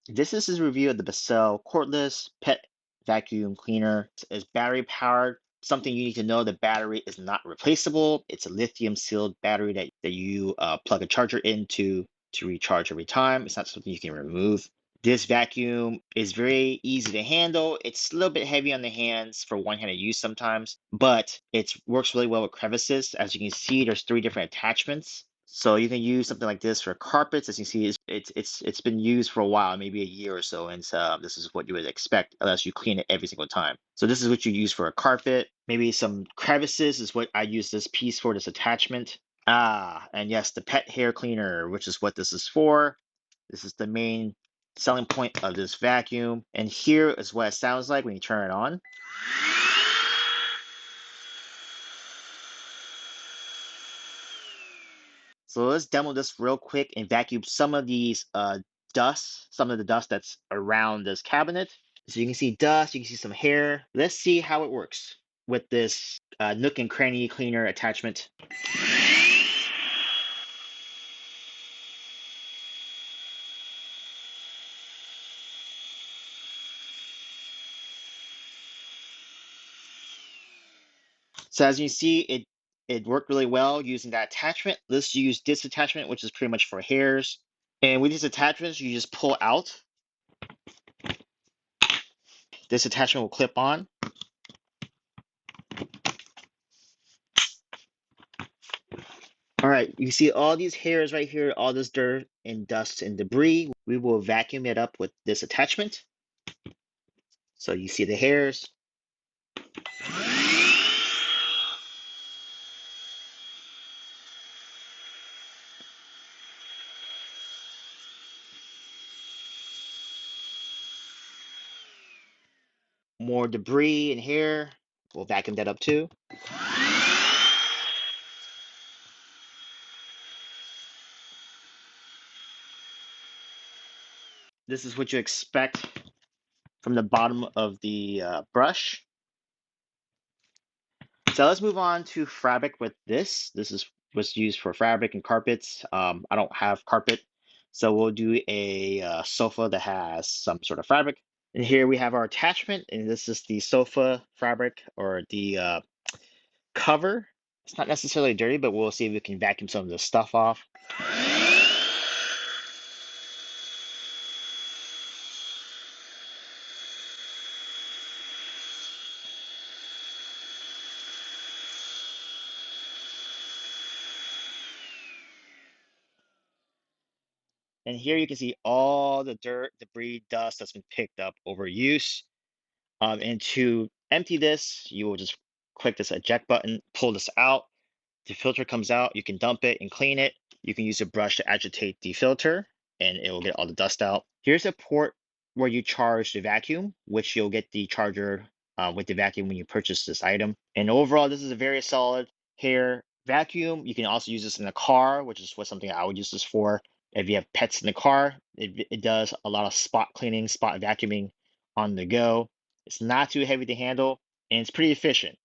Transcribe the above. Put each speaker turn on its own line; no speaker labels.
This is his review of the Bissell cordless pet vacuum cleaner. It's battery powered. Something you need to know, the battery is not replaceable. It's a lithium sealed battery that you plug a charger into to recharge every time. It's not something you can remove. This vacuum is very easy to handle. It's a little bit heavy on the hands for one-handed use sometimes, but it works really well with crevices. As you can see, there's 3 different attachments. So you can use something like this for carpets. As you see, it's been used for a while, maybe a year or so, and so this is what you would expect unless you clean it every single time. So this is what you use for a carpet. Maybe some crevices is what I use this piece for, this attachment. And yes, the pet hair cleaner, which is what this is for. This is the main selling point of this vacuum. And here is what it sounds like when you turn it on. So let's demo this real quick and vacuum some of these some of the dust that's around this cabinet. So you can see dust, you can see some hair. Let's see how it works with this nook and cranny cleaner attachment. So as you see, it worked really well using that attachment. Let's use this attachment, which is pretty much for hairs. And with these attachments, you just pull out. This attachment will clip on. All right, you see all these hairs right here, all this dirt and dust and debris. We will vacuum it up with this attachment. So you see the hairs. More debris and hair. We'll vacuum that up too. This is what you expect from the bottom of the brush. So let's move on to fabric with this. This is what's used for fabric and carpets. I don't have carpet, so we'll do a sofa that has some sort of fabric. And here we have our attachment, and this is the sofa fabric or the cover. It's not necessarily dirty, but we'll see if we can vacuum some of the stuff off. And here you can see all the dirt, debris, dust that's been picked up over use. And to empty this, you will just click this eject button, pull this out. The filter comes out, you can dump it and clean it. You can use a brush to agitate the filter and it will get all the dust out. Here's a port where you charge the vacuum, which you'll get the charger with the vacuum when you purchase this item. And overall, this is a very solid hair vacuum. You can also use this in the car, which is what something I would use this for. If you have pets in the car, it does a lot of spot cleaning, spot vacuuming on the go. It's not too heavy to handle, and it's pretty efficient.